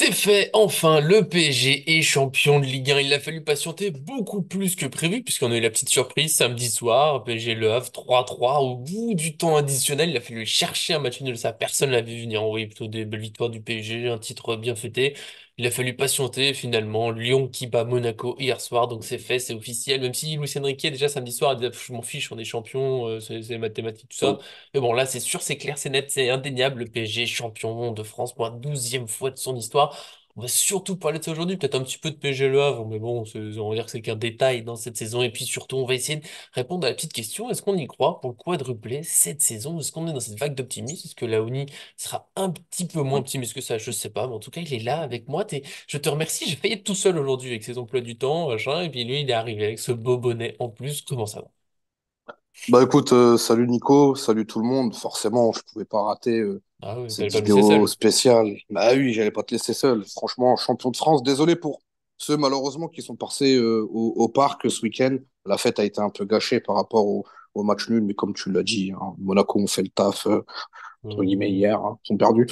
C'est fait, enfin, le PSG est champion de Ligue 1. Il a fallu patienter beaucoup plus que prévu, puisqu'on a eu la petite surprise samedi soir, PSG Le Havre 3-3. Au bout du temps additionnel, il a fallu chercher un match nul, ça personne l'avait vu venir. On voyait plutôt des belles victoires du PSG, un titre bien fêté. Il a fallu patienter, finalement, Lyon qui bat Monaco hier soir, donc c'est fait, c'est officiel. Même si Luis Enrique, déjà samedi soir, a dit, je m'en fiche, on est champion, c'est mathématique, tout ça. Mais bon, là, c'est sûr, c'est clair, c'est net, c'est indéniable. Le PSG, champion de France pour la 12e fois de son histoire. On va surtout parler de ça aujourd'hui, peut-être un petit peu de PSG Le Havre, mais bon, on va dire que c'est qu'un détail dans cette saison. Et puis surtout, on va essayer de répondre à la petite question, est-ce qu'on y croit pour le quadruplé cette saison? Est-ce qu'on est dans cette vague d'optimisme? Est-ce que Laoni sera un petit peu moins optimiste que ça? Je sais pas, mais en tout cas, il est là avec moi. Je te remercie, j'ai failli être tout seul aujourd'hui avec ses emplois du temps, machin, et puis lui, il est arrivé avec ce beau bonnet en plus. Comment ça va? Bah écoute, salut Nico, salut tout le monde. Forcément, je pouvais pas rater Ah oui, cette t'allais pas me laisser vidéo seul. spéciale. Bah oui, j'allais pas te laisser seul. Franchement, champion de France. Désolé pour ceux malheureusement qui sont passés au parc ce week-end. La fête a été un peu gâchée par rapport au match nul, mais comme tu l'as dit, hein, Monaco ont fait le taf entre guillemets Euh, hier, hein, ils sont perdus.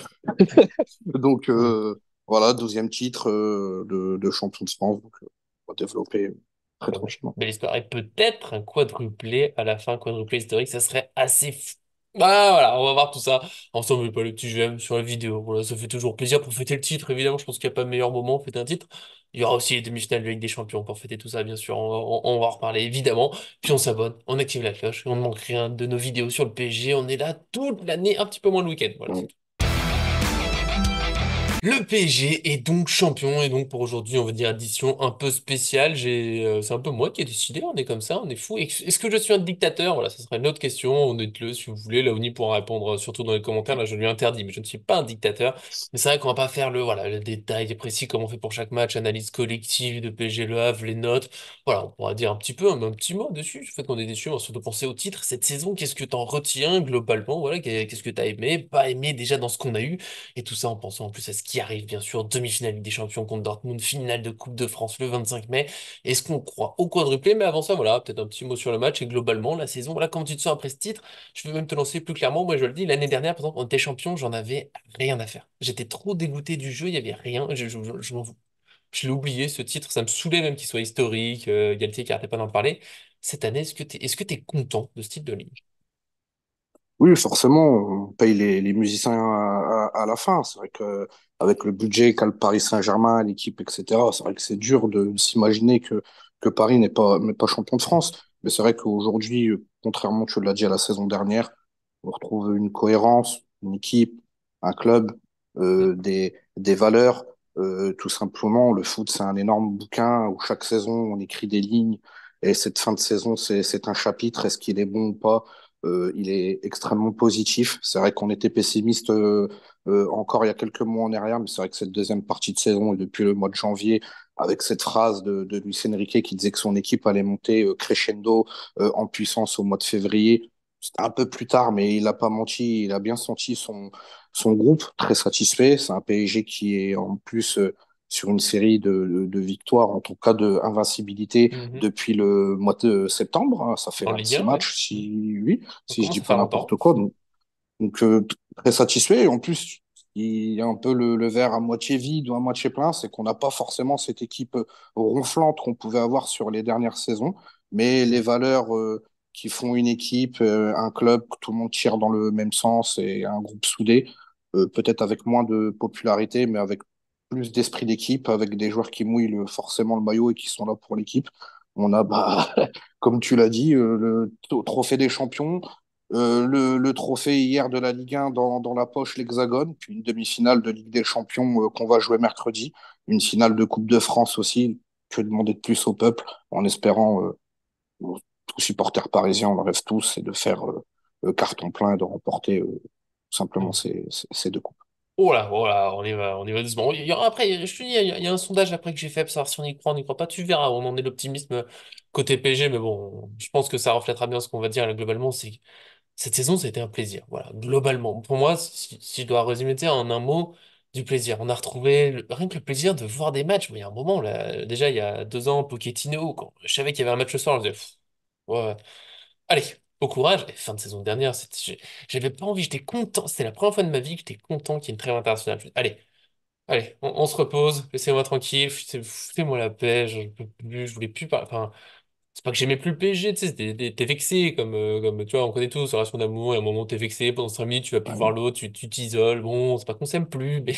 Donc hmm. voilà, 12e titre de champion de France. Donc on va développer très Ouais, tranquillement. belle histoire. Et peut-être un quadruplé à la fin, quadruplé historique, ça serait assez fou. Bah voilà, on va voir tout ça. Ensemble, pas le petit j'aime sur la vidéo. Voilà, ça fait toujours plaisir pour fêter le titre, évidemment. Je pense qu'il n'y a pas de meilleur moment pour fêter un titre. Il y aura aussi les demi-finales de Ligue des Champions pour fêter tout ça, bien sûr. On va en reparler, évidemment. Puis on s'abonne, on active la cloche, on ne manque rien de nos vidéos sur le PSG. On est là toute l'année, un petit peu moins le week-end. Voilà, c'est Mm. tout. Le PSG est donc champion et donc pour aujourd'hui on va dire édition un peu spéciale. C'est un peu moi qui ai décidé. On est comme ça, on est fou. Est-ce que je suis un dictateur? Voilà, ce serait une autre question. Honnêtement, si vous voulez, Laoni pourra répondre surtout dans les commentaires. Là, je lui interdis, mais je ne suis pas un dictateur. Mais c'est vrai qu'on va pas faire le détail précis comme on fait pour chaque match, analyse collective de PSG Le Havre, les notes. Voilà, on pourra dire un petit peu, un petit mot dessus. Le fait qu'on est déçu, on va surtout penser au titre cette saison. Qu'est-ce que t'en retiens globalement? Voilà, qu'est-ce que t'as aimé, pas aimé déjà dans ce qu'on a eu. Et tout ça en pensant en plus à ce qui arrive, bien sûr, demi-finale Ligue des Champions contre Dortmund, finale de Coupe de France le 25 mai. Est-ce qu'on croit au quadruplé? Mais avant ça, voilà, peut-être un petit mot sur le match et globalement, la saison. Voilà, comment tu te sens après ce titre? Je vais même te lancer plus clairement. Moi, je le dis, l'année dernière, par exemple, on était champion, j'en avais rien à faire. J'étais trop dégoûté du jeu, il y avait rien. Je m'en fous. Je l'ai oublié, ce titre, ça me saoulait même qu'il soit historique. Galtier qui arrêtait pas d'en parler. Cette année, est-ce que t'es content de ce titre de Ligue? Oui, forcément, on paye les musiciens à la fin. C'est vrai que avec le budget qu'a le Paris Saint-Germain, l'équipe, etc., c'est vrai que c'est dur de s'imaginer que Paris n'est pas champion de France. Mais c'est vrai qu'aujourd'hui, contrairement, tu l'as dit, à la saison dernière, on retrouve une cohérence, une équipe, un club, des valeurs. Tout simplement, le foot, c'est un énorme bouquin où chaque saison, on écrit des lignes. Et cette fin de saison, c'est un chapitre. Est-ce qu'il est bon ou pas? Il est extrêmement positif. C'est vrai qu'on était pessimiste encore il y a quelques mois en arrière, mais c'est vrai que cette deuxième partie de saison et depuis le mois de janvier, avec cette phrase de Luis Enrique qui disait que son équipe allait monter crescendo en puissance au mois de février, c'était un peu plus tard, mais il n'a pas menti. Il a bien senti son groupe très satisfait. C'est un PSG qui est en plus sur une série de victoires, en tout cas de invincibilité Mhm. depuis le mois de septembre, hein. Ça fait En Ligue 26 1, ouais. matchs, si, oui, On si je commence dis à pas faire longtemps. n'importe quoi. Donc, très satisfait. Et en plus, il y a un peu le verre à moitié vide ou à moitié plein, c'est qu'on n'a pas forcément cette équipe ronflante qu'on pouvait avoir sur les dernières saisons, mais les valeurs qui font une équipe, un club, que tout le monde tire dans le même sens et un groupe soudé, peut-être avec moins de popularité, mais avec plus d'esprit d'équipe, avec des joueurs qui mouillent forcément le maillot et qui sont là pour l'équipe. On a, bah, comme tu l'as dit, le trophée des champions, le trophée hier de la Ligue 1 dans la poche, l'Hexagone, puis une demi-finale de Ligue des Champions qu'on va jouer mercredi, une finale de Coupe de France aussi. Que demander de plus au peuple, en espérant, tous supporters parisiens, on le rêve tous, c'est de faire carton plein et de remporter tout simplement ces deux coupes. Oh là, on y va doucement. Il y aura après, je te dis, il y a un sondage après que j'ai fait pour savoir si on y croit, on n'y croit pas. Tu verras, on en est l'optimisme côté PSG, mais bon, je pense que ça reflètera bien ce qu'on va dire là, globalement. C'est que cette saison, c'était un plaisir. Voilà, globalement. Pour moi, si je dois résumer ça en un mot, du plaisir. On a retrouvé rien que le plaisir de voir des matchs. Mais il y a un moment, là, déjà, il y a 2 ans, Pochettino, quand je savais qu'il y avait un match ce soir, je me disais, pff, ouais. Allez, au courage. Et fin de saison dernière, j'avais pas envie, j'étais content. C'était la première fois de ma vie que j'étais content qu'il y ait une trêve internationale. Allez. Allez, on se repose, laissez-moi tranquille, foutez-moi la paix, je peux plus, je voulais plus parler. Enfin, c'est pas que j'aimais plus le PSG, tu sais, t'es vexé, comme, tu vois, on connaît tous, relation d'amour, et à un moment t'es vexé, pendant 5 minutes, tu vas plus voir l'autre, tu t'isoles, bon, c'est pas qu'on s'aime plus, mais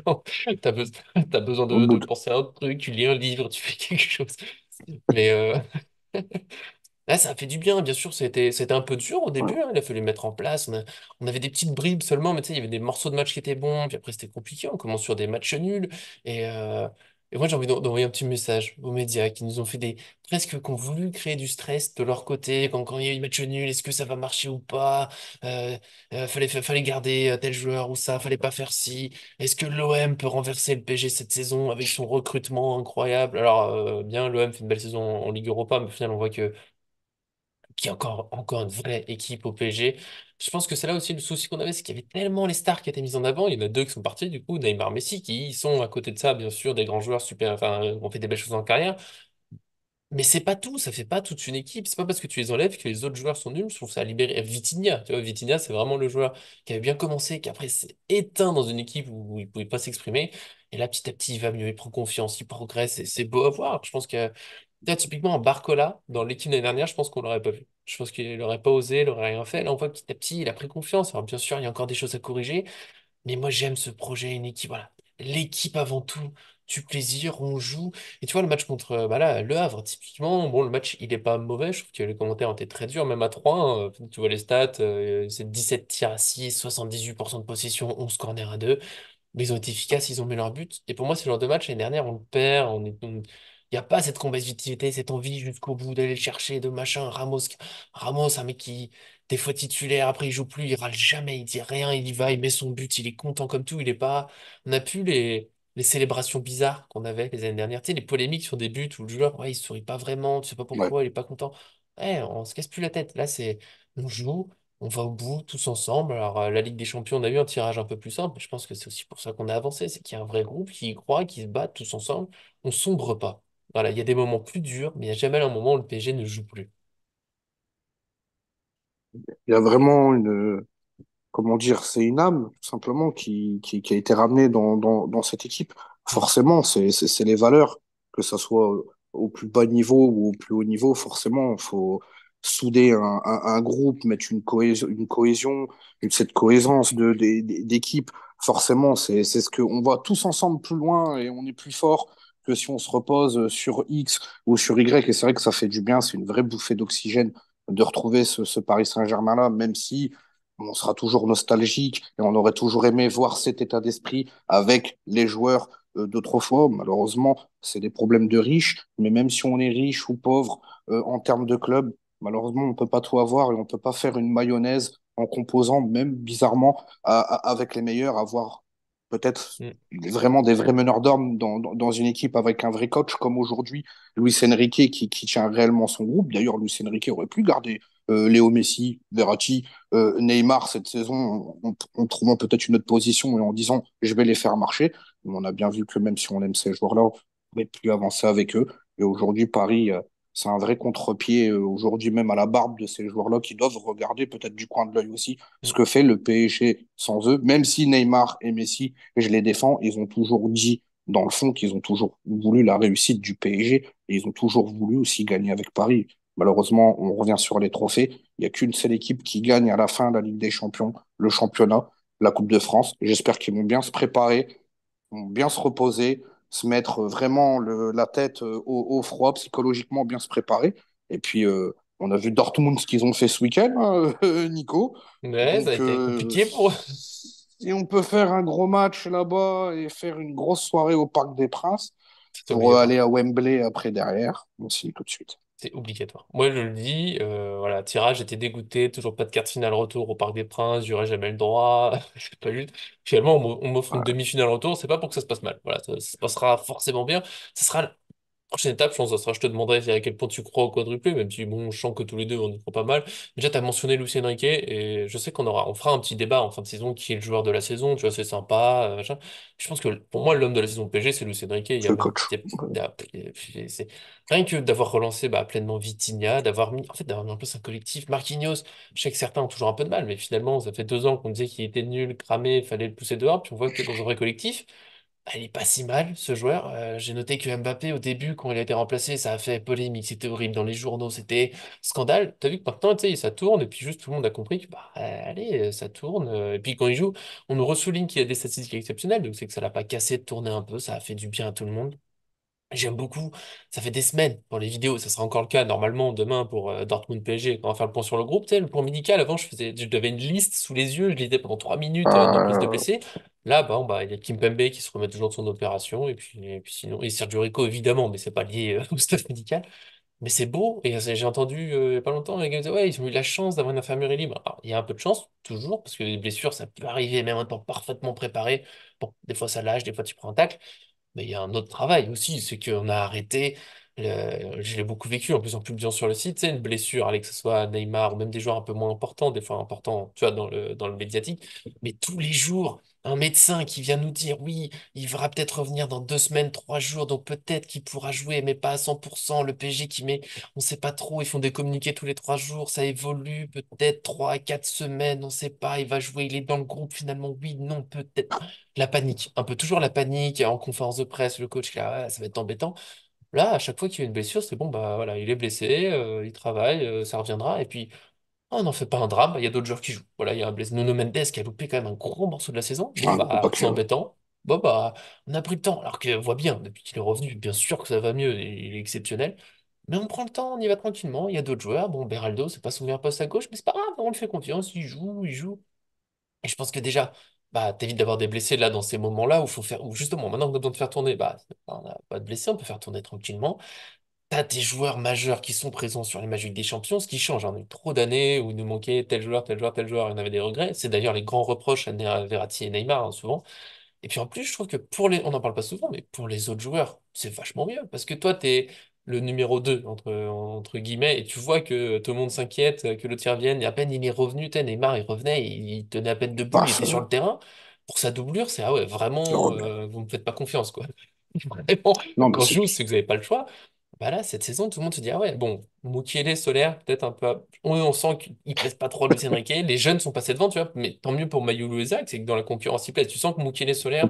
non, t'as besoin, t'as besoin Au de bout de- penser à autre truc, tu lis un livre, tu fais quelque chose. Mais, là, ça a fait du bien, bien sûr, c'était un peu dur au début, hein, il a fallu mettre en place, on avait des petites bribes seulement, mais tu sais, il y avait des morceaux de match qui étaient bons, puis après c'était compliqué, on commence sur des matchs nuls, et, euh, et moi j'ai envie d'envoyer un petit message aux médias qui nous ont fait presque qui ont voulu créer du stress de leur côté, quand il y a eu des matchs nuls, est-ce que ça va marcher ou pas, euh, fallait garder tel joueur ou ça, fallait pas faire ci, est-ce que l'OM peut renverser le PSG cette saison avec son recrutement incroyable, alors bien, l'OM fait une belle saison en Ligue Europa, mais au final on voit que qui est encore une vraie équipe au PSG. Je pense que c'est là aussi le souci qu'on avait, c'est qu'il y avait tellement les stars qui étaient mises en avant. Il y en a deux qui sont partis, du coup, Neymar, Messi, qui sont à côté de ça, bien sûr, des grands joueurs super, enfin, ont fait des belles choses en carrière. Mais c'est pas tout, ça fait pas toute une équipe. C'est pas parce que tu les enlèves que les autres joueurs sont nuls. Je trouve ça a libéré. Vitinha, tu vois, Vitinha, c'est vraiment le joueur qui avait bien commencé, qui après s'est éteint dans une équipe où il pouvait pas s'exprimer. Et là, petit à petit, il va mieux, il prend confiance, il progresse, et c'est beau à voir. Je pense que là, typiquement, Barcola, dans l'équipe l'année dernière, je pense qu'on l'aurait pas vu. Je pense qu'il n'aurait pas osé, il n'aurait rien fait. Là, on voit que petit à petit, il a pris confiance. Alors, bien sûr, il y a encore des choses à corriger, mais moi, j'aime ce projet, une équipe, voilà. L'équipe avant tout, du plaisir, on joue. Et tu vois, le match contre bah là, Le Havre, typiquement, bon, le match, il est pas mauvais. Je trouve que les commentaires ont été très durs, même à 3 hein. Tu vois les stats, c'est 17 tirs à 6, 78% de possession, 11 corners à 2. Mais ils ont été efficaces, ils ont mis leur but. Et pour moi, c'est le genre de match, l'année dernière, on le perd. Il n'y a pas cette combativité, cette envie jusqu'au bout d'aller le chercher, de machin. Ramos, un mec qui, des fois titulaire, après il joue plus, il râle jamais, il dit rien, il y va, il met son but, il est content comme tout. Il est pas. On a plus les célébrations bizarres qu'on avait les années dernières. Tu sais, les polémiques sur des buts où le joueur, ouais, il sourit pas vraiment, tu sais pas Ouais. pourquoi, il est pas content. Ouais, on se casse plus la tête. Là, on joue. On va au bout tous ensemble. Alors, la Ligue des Champions, on a eu un tirage un peu plus simple, mais je pense que c'est aussi pour ça qu'on a avancé, c'est qu'il y a un vrai groupe qui y croit, qui se bat tous ensemble. On sombre pas. Voilà, il y a des moments plus durs, mais il n'y a jamais un moment où le PSG ne joue plus. Il y a vraiment comment dire, c'est une âme, tout simplement, qui a été ramenée dans cette équipe. Mm, Forcément, c'est les valeurs, que ce soit au plus bas niveau ou au plus haut niveau, forcément, il faut souder un groupe, mettre une cohésion, cette cohérence d'équipe. Forcément, c'est ce que on va tous ensemble plus loin et on est plus fort que si on se repose sur X ou sur Y. Et c'est vrai que ça fait du bien, c'est une vraie bouffée d'oxygène de retrouver ce Paris Saint-Germain-là, même si on sera toujours nostalgique et on aurait toujours aimé voir cet état d'esprit avec les joueurs d'autrefois. Malheureusement, c'est des problèmes de riches, mais même si on est riche ou pauvre en termes de club, malheureusement, on ne peut pas tout avoir et on ne peut pas faire une mayonnaise en composant, même bizarrement, avec les meilleurs, avoir peut-être mm, vraiment des vrais meneurs d'hommes dans une équipe avec un vrai coach comme aujourd'hui, Luis Enrique qui tient réellement son groupe. D'ailleurs, Luis Enrique aurait pu garder Léo Messi, Verratti, Neymar cette saison en trouvant peut-être une autre position et en disant je vais les faire marcher. On a bien vu que même si on aime ces joueurs-là, on ne pouvait plus avancer avec eux. Et aujourd'hui, Paris, c'est un vrai contre-pied. Aujourd'hui, même à la barbe de ces joueurs-là qui doivent regarder peut-être du coin de l'œil aussi ce mm, que fait le PSG sans eux. Même si Neymar et Messi, je les défends, ils ont toujours dit dans le fond qu'ils ont toujours voulu la réussite du PSG et ils ont toujours voulu aussi gagner avec Paris. Malheureusement, on revient sur les trophées. Il n'y a qu'une seule équipe qui gagne à la fin la Ligue des Champions, le championnat, la Coupe de France. J'espère qu'ils vont bien se préparer, vont bien se reposer, se mettre vraiment la tête au froid, psychologiquement bien se préparer. Et puis, on a vu Dortmund ce qu'ils ont fait ce week-end, hein, Nico. mm. Ouais, ça a Donc, été compliqué pour eux. si on peut faire un gros match là-bas et faire une grosse soirée au Parc des Princes C'est pour aller obligatoire. à Wembley après derrière, on s'y est tout de suite. C'est obligatoire. Moi, je le dis, voilà, tirage, j'étais dégoûté, toujours pas de carte finale retour au Parc des Princes, j'aurais jamais le droit. C'est pas juste. Finalement, on m'offre une Ouais, demi-finale retour, c'est pas pour que ça se passe mal. Voilà, ça se passera forcément bien. Ça sera prochaine étape, je pense, ça sera, je te demanderai à quel point tu crois au quadruplé, même si bon, je sens que tous les deux on y croit pas mal. Déjà, tu as mentionné Luis Enrique, et je sais on fera un petit débat en fin de saison, qui est le joueur de la saison, tu vois, c'est sympa, machin. Je pense que pour moi, l'homme de la saison PSG, c'est Luis Enrique. Il y c'est a le même, coach. c'est rien que d'avoir relancé bah, pleinement Vitinha, d'avoir mis, en fait, d'avoir mis en place un collectif. Marquinhos, je sais que certains ont toujours un peu de mal, mais finalement, ça fait 2 ans qu'on disait qu'il était nul, cramé, fallait le pousser dehors, puis on voit que dans un vrai collectif. il est pas si mal, ce joueur. J'ai noté que Mbappé, au début, quand il a été remplacé, ça a fait polémique, c'était horrible dans les journaux, c'était scandale. T'as vu que maintenant, tu sais, ça tourne, et puis juste tout le monde a compris que, bah, allez, ça tourne. Et puis quand il joue, on nous ressouligne qu'il y a des statistiques exceptionnelles, donc c'est que ça l'a pas cassé de tourner un peu, ça a fait du bien à tout le monde. J'aime beaucoup. Ça fait des semaines pour les vidéos. Ça sera encore le cas normalement demain pour Dortmund PSG quand on va faire le point sur le groupe. Tu sais, le point médical, avant, j'avais une liste sous les yeux. Je lisais pendant 3 minutes notre liste de Euh, blessés. Là, bah, il y a Kimpembe qui se remet toujours de son opération. Et puis sinon, et Sergio Rico évidemment, mais c'est pas lié au staff médical. Mais c'est beau. Et j'ai entendu il y a pas longtemps, les gars disaient, ouais, ils ont eu la chance d'avoir une infirmerie libre. Alors, il y a un peu de chance, toujours, parce que les blessures, ça peut arriver même en étant parfaitement préparé. Bon, des fois ça lâche, des fois tu prends un tacle. Mais il y a un autre travail aussi, c'est qu'on a arrêté, je l'ai beaucoup vécu, en plus en publiant sur le site, c'est une blessure, allez, que ce soit Neymar ou même des joueurs un peu moins importants, des fois importants, tu vois, dans le médiatique, mais tous les jours, un médecin qui vient nous dire, oui, il va peut-être revenir dans 2 semaines, 3 jours, donc peut-être qu'il pourra jouer, mais pas à 100%, le PSG qui met, on sait pas trop, ils font des communiqués tous les 3 jours, ça évolue, peut-être 3 à 4 semaines, on sait pas, il va jouer, il est dans le groupe, finalement, oui, non, peut-être. La panique, un peu toujours la panique, en conférence de presse, le coach qui est là, ouais, ça va être embêtant. Là, à chaque fois qu'il y a une blessure, c'est bon, bah voilà, il est blessé, il travaille, ça reviendra, et puis on n'en fait pas un drame, bah, il y a d'autres joueurs qui jouent. Voilà, il y a un blessé, Nuno Mendes qui a loupé quand même un gros morceau de la saison. Bon, faut pas bah, c'est que... embêtant. Bon, bah, on a pris le temps, alors qu'on voit bien, depuis qu'il est revenu, bien sûr que ça va mieux, il est exceptionnel. Mais on prend le temps, on y va tranquillement. Il y a d'autres joueurs. Bon, Beraldo, c'est pas son meilleur poste à gauche, mais c'est pas grave, on le fait confiance, il joue, il joue. Et je pense que déjà, bah, t'évites d'avoir des blessés là dans ces moments-là où faut faire, où justement, maintenant qu'on a besoin de faire tourner, bah, on n'a pas de blessés, on peut faire tourner tranquillement. T'as des joueurs majeurs qui sont présents sur les matchs Ligue des Champions, ce qui change. On a eu trop d'années où il nous manquait tel joueur, tel joueur, tel joueur, et on avait des regrets. C'est d'ailleurs les grands reproches à Verratti et Neymar, hein, souvent. Et puis en plus, je trouve que on n'en parle pas souvent, mais pour les autres joueurs, c'est vachement mieux. Parce que toi, t'es le numéro 2 entre guillemets, et tu vois que tout le monde s'inquiète, que le tir vienne, et à peine il est revenu, Neymar, il revenait, il tenait à peine debout, Bah, il était sur le terrain. Pour sa doublure, c'est, ah ouais, c'est vraiment, horrible. vous me faites pas confiance, quoi. Vraiment, Non, mais quand je c'est joue, c'est que vous n'avez pas le choix. Bah là, cette saison, tout le monde se dit, ah ouais, bon, Mukiele, Solaire, peut-être un peu. On sent qu'il plaise pas trop à Luis Enrique. Les jeunes sont passés devant, tu vois. Mais tant mieux pour Mayou Isaac, c'est que dans la concurrence, il plaise. Tu sens que Mukiele, Solaire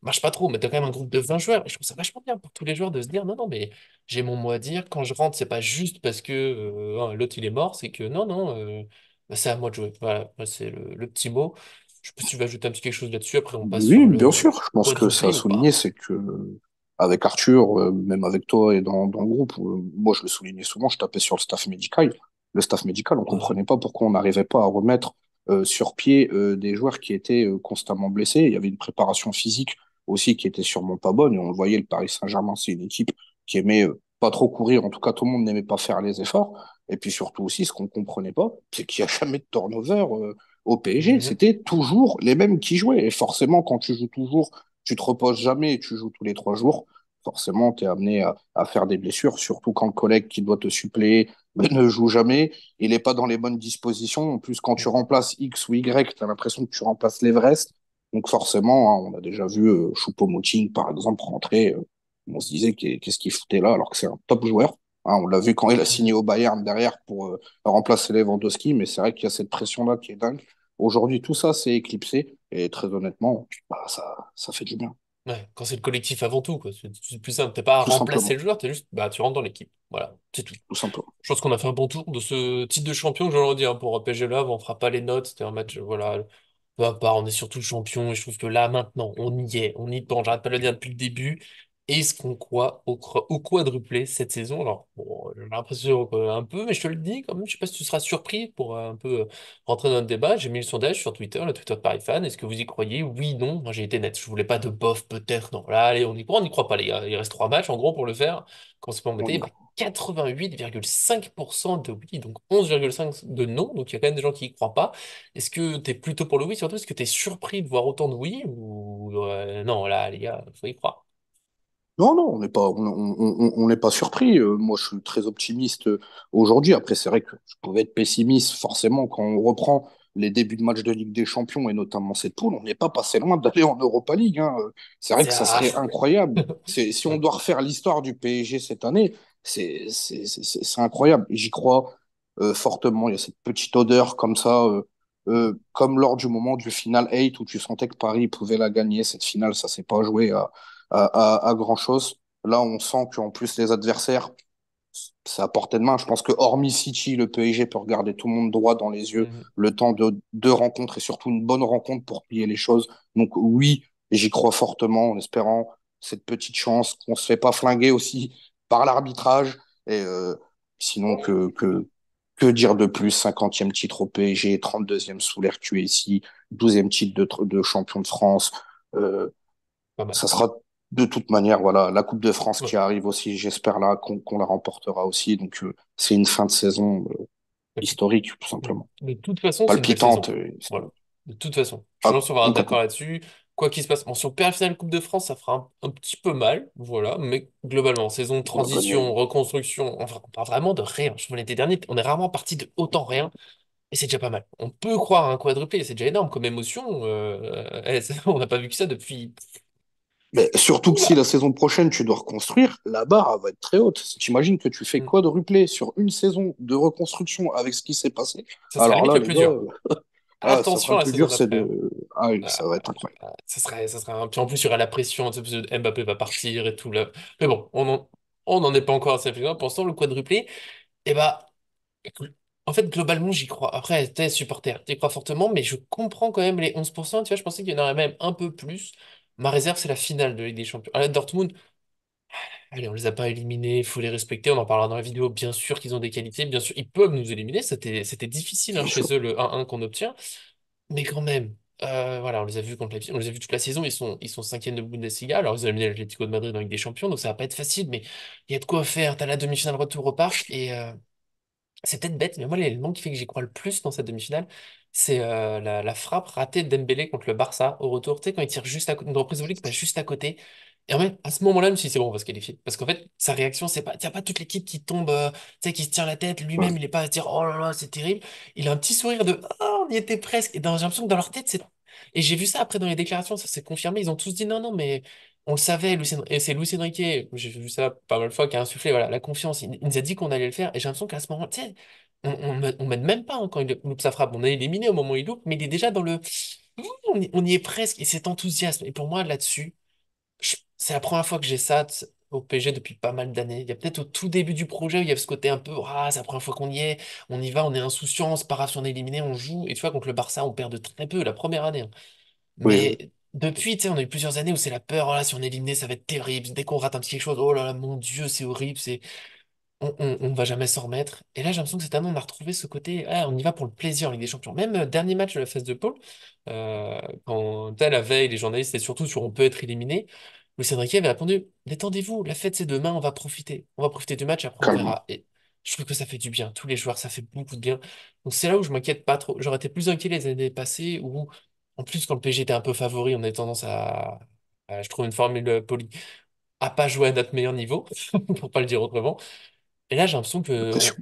marche pas trop, mais t'as quand même un groupe de 20 joueurs. Et je trouve ça vachement bien pour tous les joueurs de se dire, non, non, mais j'ai mon mot à dire. Quand je rentre, c'est pas juste parce que l'autre, il est mort. C'est que non, non, bah, c'est à moi de jouer. Voilà, bah, c'est le petit mot. Je sais pas si tu veux ajouter un petit quelque chose là-dessus. Après, on passe Oui, sur bien le sûr. Je pense que ça a quadruplé ou souligné, pas. c'est que avec Arthur, même avec toi et dans le groupe, moi je le soulignais souvent, je tapais sur le staff médical. Le staff médical, on Ouais. comprenait pas pourquoi on n'arrivait pas à remettre sur pied des joueurs qui étaient constamment blessés. Il y avait une préparation physique aussi qui était sûrement pas bonne. Et on le voyait, le Paris Saint-Germain, c'est une équipe qui aimait pas trop courir. En tout cas, tout le monde n'aimait pas faire les efforts. Et puis surtout aussi, ce qu'on comprenait pas, c'est qu'il n'y a jamais de turnover. Au PSG, Mhm. c'était toujours les mêmes qui jouaient. Et forcément, quand tu joues toujours, tu te reposes jamais et tu joues tous les 3 jours. Forcément, tu es amené à faire des blessures, surtout quand le collègue qui doit te suppléer ne joue jamais. Il n'est pas dans les bonnes dispositions. En plus, quand tu remplaces X ou Y, tu as l'impression que tu remplaces l'Everest. Donc forcément, hein, on a déjà vu Choupo-Moting, par exemple, rentrer. On se disait qu'est-ce qu'il foutait là alors que c'est un top joueur. Hein, on l'a vu quand il a signé Mhm. au Bayern derrière pour remplacer Lewandowski, mais c'est vrai qu'il y a cette pression-là qui est dingue. Aujourd'hui, tout ça s'est éclipsé et très honnêtement, bah, ça fait du bien, Ouais, quand c'est le collectif avant tout, quoi. C'est plus simple. T'es pas à tout remplacer simplement, le joueur, t'es juste, bah, tu rentres dans l'équipe. Voilà, c'est tout. tout simplement. Je pense qu'on a fait un bon tour de ce titre de champion, je le redis, hein, pour PSG là, on fera pas les notes, c'était un match, voilà, peu à part, on est surtout champion, et je trouve que là, maintenant, on y est, on y pense, j'arrête pas de le dire depuis le début. Est-ce qu'on croit au quadruplé cette saison? Alors, bon, j'ai l'impression un peu, mais je te le dis quand même, je sais pas si tu seras surpris pour un peu rentrer dans le débat. J'ai mis le sondage sur Twitter, le Twitter de Paris Fan. Est-ce que vous y croyez? Oui, non. Moi, j'ai été net. Je voulais pas de bof, peut-être. Non. Là, allez, on y croit pas, les gars. Il reste 3 matchs, en gros, pour le faire. Quand c'est pas On embêté, y bah, croit. 88,5% de oui, donc 11,5% de non. Donc, il y a quand même des gens qui y croient pas. Est-ce que tu es plutôt pour le oui, surtout? Est-ce que tu es surpris de voir autant de oui? Ou non, là, les gars, faut y croire. Non, non, on n'est pas surpris. Moi, je suis très optimiste aujourd'hui. Après, c'est vrai que je pouvais être pessimiste forcément quand on reprend les débuts de match de Ligue des Champions et notamment cette poule. On n'est pas passé loin d'aller en Europa League, hein. C'est vrai C'est que ça serait incroyable. Si on Ouais. doit refaire l'histoire du PSG cette année, c'est incroyable. Et j'y crois fortement. Il y a cette petite odeur comme ça. comme lors du moment du final 8 où tu sentais que Paris pouvait la gagner, cette finale, ça s'est pas joué à grand-chose. Là, on sent qu'en plus les adversaires, c'est à portée de main. Je pense que hormis City, le PSG peut regarder tout le monde droit dans les yeux Mhm. le temps de deux rencontres et surtout une bonne rencontre pour plier les choses. Donc oui, j'y crois fortement en espérant cette petite chance qu'on se fait pas flinguer aussi par l'arbitrage. Et sinon, que dire de plus? 50e titre au PSG, 32e sous l'air ici, 12e titre de champion de France. Euh, Pas mal. Ça sera de toute manière, voilà, la Coupe de France Ouais. qui arrive aussi, j'espère là qu'on la remportera aussi. Donc, c'est une fin de saison historique, tout simplement. De toute façon, c'est une belle Palpitante, saison. Voilà. historique. De toute façon. Je Ah, pense qu'on va être d'accord complètement. là-dessus. Quoi qu'il se passe. Bon, si on perd la finale Coupe de France, ça fera un petit peu mal. Voilà. Mais globalement, saison de On va gagner. transition, reconstruction, on parle vraiment de rien. Je me l'été dernier, on est rarement parti de autant rien. Et c'est déjà pas mal. On peut croire à un quadruplé. C'est déjà énorme comme émotion. On n'a pas vu que ça depuis. Mais surtout que si Oula! la saison prochaine, tu dois reconstruire, la barre elle va être très haute. Si tu imagines que tu fais Hmm. quadruplé sur une saison de reconstruction avec ce qui s'est passé, Ça sera alors limite là, le les plus gars, dur. ça sera Attention le la plus saison dur, c'est d'après, hein. de. Ah oui, ça va Ah, être incroyable. ça serait Puis en plus, il y aura la pression, tu sais, parce que Mbappé va partir et tout là. Mais bon, on n'en est pas encore à cette finale. Pour l'instant, le quadruplé, eh bah, écoute, en fait, globalement, j'y crois. Après, t'es supporter, t'y crois fortement, mais je comprends quand même les 11%. Tu vois, je pensais qu'il y en aurait même un peu plus. Ma réserve, c'est la finale de Ligue des Champions. Ah, Dortmund, allez, on les a pas éliminés, il faut les respecter. On en parlera dans la vidéo. Bien sûr qu'ils ont des qualités, bien sûr, ils peuvent nous éliminer. C'était difficile hein, Bien chez sûr. eux, le 1-1 qu'on obtient. Mais quand même, voilà, on les a vus contre Leipzig, on les a vus toute la saison, ils sont cinquièmes de Bundesliga, alors ils ont éliminé l'Atlético de Madrid dans Ligue des Champions, donc ça va pas être facile, mais il y a de quoi faire. T'as la demi-finale retour au parc, et c'est peut-être bête, mais moi l'élément qui fait que j'y crois le plus dans cette demi-finale, c'est la frappe ratée de Dembélé contre le Barça au retour, tu sais, quand il tire juste à côté, une reprise volée qui passe juste à côté. Et en fait, à ce moment-là, même si c'est bon, on va se qualifier. Parce qu'en fait, sa réaction, c'est pas, y a pas toute l'équipe qui tombe, tu sais, qui se tire la tête. Lui-même, Ouais. il est pas à se dire, oh là là, c'est terrible. Il a un petit sourire de, oh, on y était presque. Et j'ai l'impression que dans leur tête, c'est. Et j'ai vu ça après dans les déclarations, ça s'est confirmé. Ils ont tous dit, non, non, mais on le savait, et c'est Luis Enrique, j'ai vu ça pas mal de fois, qui a insufflé, voilà, la confiance. Il nous a dit qu'on allait le faire. Et j'ai l'impression qu'à ce moment, tu sais, on m'aide même pas hein, quand il loupe sa frappe. On est éliminé au moment où il loupe, mais il est déjà dans le. On y est presque. Et cet enthousiasme. Et pour moi, là-dessus, c'est la première fois que j'ai ça au PSG depuis pas mal d'années. Il y a peut-être au tout début du projet où il y avait ce côté un peu, ah, c'est la première fois qu'on y est, on y va, on est insouciant, c'est pas grave si on est éliminé, on joue. Et tu vois, contre le Barça, on perd de très peu la première année, hein. Oui, oui. Mais depuis, tu sais, on a eu plusieurs années où c'est la peur, oh là, si on est éliminé, ça va être terrible. Dès qu'on rate un petit quelque chose, oh là là, mon Dieu, c'est horrible, on va jamais s'en remettre. Et là, j'ai l'impression que cette année, on a retrouvé ce côté, ah, on y va pour le plaisir en Ligue des Champions. Même dernier match de la phase de poule, quand tu sais, la veille, les journalistes, et surtout sur on peut être éliminé, Luis Enrique avait répondu, détendez-vous, la fête c'est demain, on va profiter. On va profiter du match, après on Calme. verra. Et je trouve que ça fait du bien. Tous les joueurs, ça fait beaucoup de bien. Donc c'est là où je m'inquiète pas trop. J'aurais été plus inquiet les années passées où, en plus, quand le PSG était un peu favori, on avait tendance je trouve une formule polie, à pas jouer à notre meilleur niveau, pour pas le dire autrement. Et là, j'ai l'impression que T'es sûr.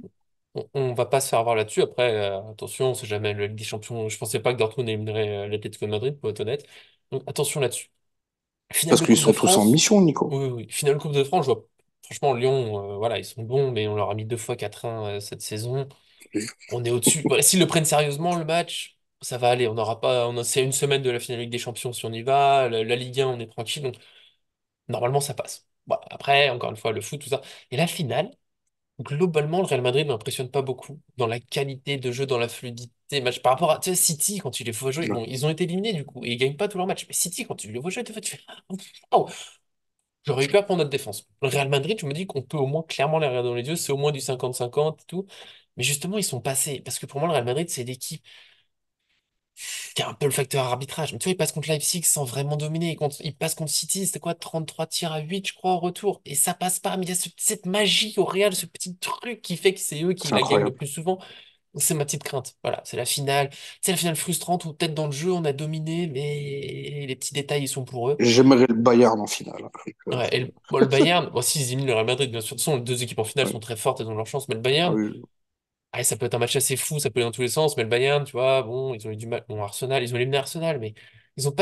on va pas se faire avoir là-dessus. Après, attention, on sait jamais, le Ligue des Champions, je pensais pas que Dortmund éliminerait l'Atlético de Madrid, pour être honnête. Donc attention là-dessus. Finale Parce de qu'ils Coupe de sont tous en France. mission, Nico. Oui, oui, oui. Finale de Coupe de France, je vois. Franchement, Lyon, voilà, ils sont bons, mais on leur a mis deux fois 4-1 cette saison. On est au-dessus. Voilà, s'ils le prennent sérieusement, le match, ça va aller. On n'aura pas. C'est une semaine de la finale de Ligue des Champions si on y va. La Ligue 1, on est tranquille. Donc, normalement, ça passe. Bon, après, encore une fois, le foot, tout ça. Et la finale. Globalement, le Real Madrid ne m'impressionne pas beaucoup dans la qualité de jeu, dans la fluidité. Match. Par rapport à tu sais, City, quand tu les vois jouer, Ouais. bon, ils ont été éliminés du coup, et ils gagnent pas tous leurs matchs. Mais City, quand tu les vois jouer, des fois, tu fais waouh, j'aurais eu peur pour notre défense. Le Real Madrid, je me dis qu'on peut au moins clairement les regarder dans les yeux, c'est au moins du 50-50 et tout. Mais justement, ils sont passés. Parce que pour moi, le Real Madrid, c'est l'équipe qui a un peu le facteur arbitrage. Mais tu vois, ils passent contre Leipzig sans vraiment dominer. Ils passent contre City, c'était quoi, 33 tirs à 8, je crois, au retour. Et ça passe pas. Mais il y a cette magie au Real, ce petit truc qui fait que c'est eux qui C'est la gagnent le incroyable. plus souvent. C'est ma petite crainte. Voilà, c'est la finale. C'est la finale frustrante où peut-être dans le jeu on a dominé, mais les petits détails ils sont pour eux. J'aimerais le Bayern en finale. Donc, Ouais, et bon, le Bayern, bon, s'ils éliminent le Real Madrid, bien sûr, de toute façon, les deux équipes en finale sont très fortes, elles ont leur chance, mais le ah Bayern, oui, ah, ça peut être un match assez fou, ça peut aller dans tous les sens, mais le Bayern, tu vois, bon, ils ont eu du mal. Bon, Arsenal, ils ont éliminé Arsenal, mais ils ont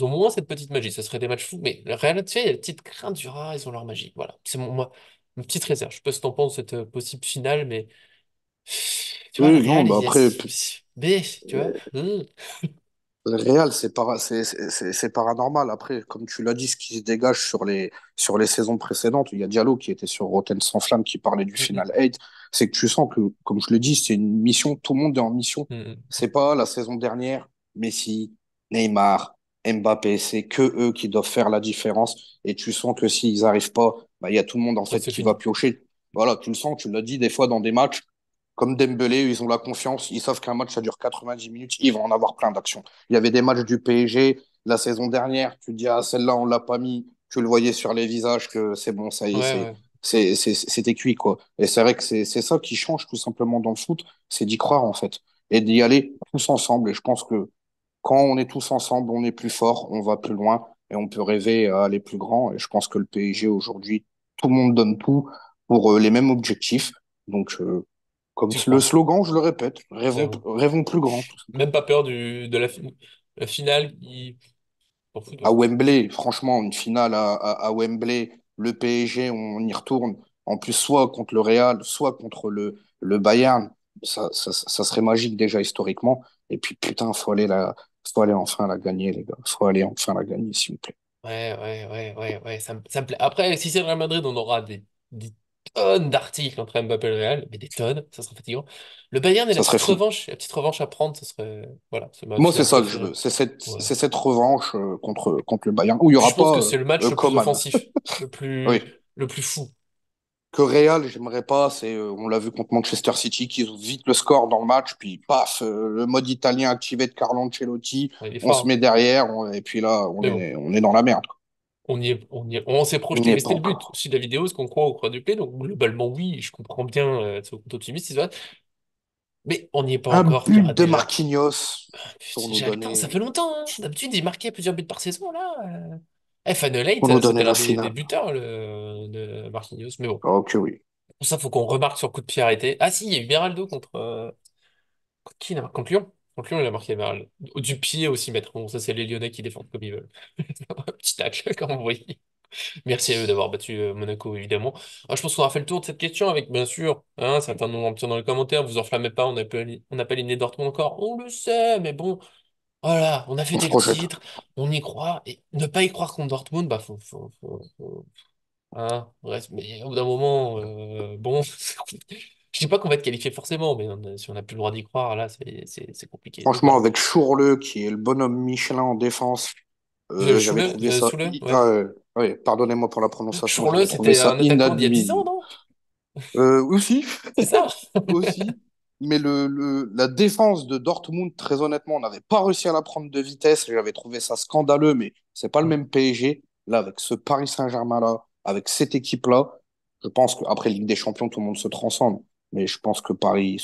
moins cette petite magie. Ça serait des matchs fous, mais le Real, tu sais, il y a la petite crainte du ils ont leur magie. Voilà, c'est moi, ma petite réserve. Je sais pas ce que t'en penses de cette possible finale, mais Tu vois, le Oui, non, Real, bah il y a... après, Mais, tu vois. le Real, c'est paranormal. Après, comme tu l'as dit, ce qui se dégage sur les saisons précédentes, il y a Diallo qui était sur Rotten sans flamme qui parlait du Mm, Final 8, c'est que tu sens que, comme je le dis, c'est une mission, tout le monde est en mission. mm, mm. C'est pas la saison dernière, Messi, Neymar, Mbappé, c'est que eux qui doivent faire la différence. Et tu sens que s'ils arrivent pas, bah, il y a tout le monde en Ouais, fait c'est qui va fini. piocher. Voilà, tu le sens, tu l'as dit des fois dans des matchs, comme Dembélé, ils ont la confiance, ils savent qu'un match, ça dure 90 minutes, ils vont en avoir plein d'actions. Il y avait des matchs du PSG la saison dernière, tu te dis, ah, celle-là, on l'a pas mis, tu le voyais sur les visages que c'est bon, ça y Ouais, est, ouais. c'était cuit, quoi. Et c'est vrai que c'est ça qui change tout simplement dans le foot, c'est d'y croire, en fait, et d'y aller tous ensemble. Et je pense que quand on est tous ensemble, on est plus fort, on va plus loin, et on peut rêver à aller plus grand. Et je pense que le PSG, aujourd'hui, tout le monde donne tout pour les mêmes objectifs. Donc, comme J'y le crois. slogan, je le répète, J'avoue. rêvons plus grand, tout Même simplement. pas peur de la finale qui... S'en fout, À toi. Wembley, franchement, une finale à Wembley, le PSG, on y retourne. En plus, soit contre le Real, soit contre le Bayern. Ça serait magique déjà historiquement. Et puis, putain, faut aller enfin la gagner, les gars. Faut aller enfin la gagner, s'il vous plaît. Ouais, ça me plaît. Après, si c'est le Real Madrid, on aura des tonnes d'articles entre Mbappé et le Real, mais des tonnes, ça sera fatigant. Le Bayern et Ça serait fou. la petite revanche à prendre, ça serait, voilà, c'est ma Moi, c'est finale ça que je préférée. veux. Ouais. C'est cette revanche contre le Bayern, où il n'y Puis je aura pense pas que c'est le match le plus Coman. offensif, Oui. le plus fou. Que Real, j'aimerais pas. On l'a vu contre Manchester City, qui ouvrent vite le score dans le match, puis paf, le mode italien activé de Carlo Ancelotti, Ouais, il est on fort, se hein. met derrière, et puis là, Mais bon, on est dans la merde, quoi. on s'est On n'y projeté. est Mais pas c'était le but encore. aussi de la vidéo, est-ce qu'on croit au quadruplé? Donc globalement, oui, je comprends bien, c'est optimiste, c'est vrai. Mais on n'y est pas Un encore. Il y but aura de déjà. Marquinhos pour Putain, nous Attends, ça donner, fait longtemps, hein. D'habitude, il marquait plusieurs buts par saison, là. Final 8, pour nous donner c'était l'un la des finale. buteurs de Marquinhos. Mais bon, Ok, oui. pour ça, faut qu'on remarque sur coup de pied arrêté. Ah si, il y a eu Beraldo contre qui il a marqué? Contre Lyon. Contre Lyon, il a marqué Beraldo. Du pied aussi, maître. Bon, ça, c'est les Lyonnais qui défendent comme ils veulent. Un petit tacle, comme vous voyez. Merci à eux d'avoir battu Monaco, évidemment. Ah, je pense qu'on a fait le tour de cette question avec, bien sûr, hein, certains nous en dans les commentaires. Vous enflammez pas, on n'a pas éliminé Dortmund encore. On le sait, mais bon. Voilà, on a On se fêté le projette. titre, on y croit, et ne pas y croire contre Dortmund, bah hein, mais au bout d'un moment, bon, je dis pas qu'on va être qualifié forcément, mais si on n'a plus le droit d'y croire, là, c'est compliqué. Donc Franchement, voilà. avec Chourleux, qui est le bonhomme Michelin en défense, j'avais trouvé ça. Soule, ouais. Ouais, pardonnez-moi pour la prononciation, Chourle, j'avais trouvé c'était ça un attaquant d'il y a 10 ans, inadmissible. non? Aussi, C'est ça? aussi. Mais la défense de Dortmund, très honnêtement, on n'avait pas réussi à la prendre de vitesse. J'avais trouvé ça scandaleux, mais c'est pas le même PSG. Là, avec ce Paris Saint-Germain-là, avec cette équipe-là, je pense qu'après Ligue des Champions, tout le monde se transcende. Mais je pense que Paris,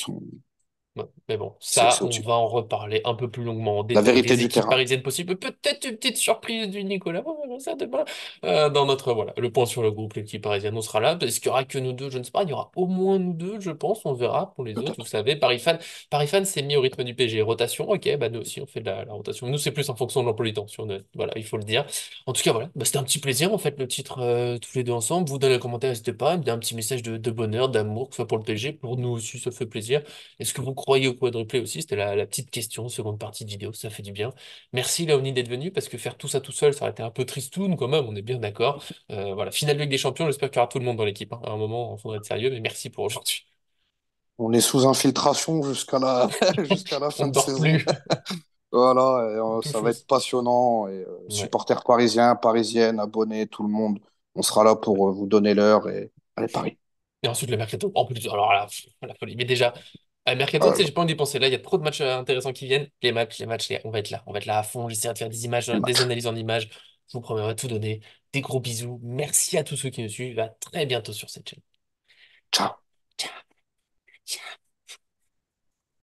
Ouais, mais bon, ça, c'est on au-dessus. va en reparler un peu plus longuement en La détail vérité des du équipes terrain. parisiennes possibles. Peut-être une petite surprise du Nicolas, voilà, ça demain, dans notre, voilà, le point sur le groupe, l'équipe parisienne, on sera là. Est-ce qu'il y aura que nous deux? Je ne sais pas. Il y aura au moins nous deux, je pense. On verra pour les autres. Vous Peut-être. savez, Paris fan s'est mis au rythme du PSG. Rotation, ok, bah nous aussi, on fait de la rotation. Nous, c'est plus en fonction de l'emploi du temps. Voilà, il faut le dire. En tout cas, voilà, bah, c'était un petit plaisir. On fait le titre tous les deux ensemble. Vous dans les commentaires, n'hésitez pas à me dire un petit message de bonheur, d'amour, que ce soit pour le PSG. Pour nous aussi, ça fait plaisir. Est-ce que vous croyez au quadruplé aussi? C'était la petite question, seconde partie de vidéo, ça fait du bien. Merci Léonie d'être venu, parce que faire tout ça tout seul, ça aurait été un peu tristoun quand même, on est bien d'accord. Voilà, finale de Ligue des Champions, j'espère qu'il y aura tout le monde dans l'équipe, hein. À un moment, il faudrait être sérieux, mais merci pour aujourd'hui. On est sous infiltration jusqu'à la On fin ne de dort saison. plus. Voilà, et, Tout ça va chose. être passionnant. Et, Ouais. supporters parisiens, parisiennes, abonnés, tout le monde, on sera là pour vous donner l'heure et allez, Paris. Et ensuite le mercato, en plus, alors là, la folie. Mais déjà, mercato, tu Euh, sais, j'ai pas envie d'y penser. Là, il y a trop de matchs intéressants qui viennent. On va être là. On va être là à fond. J'essaierai de faire des images, les des matchs. analyses en images. Je vous promets, on va tout donner. Des gros bisous. Merci à tous ceux qui nous suivent. À très bientôt sur cette chaîne. Ciao. Ciao. Ciao.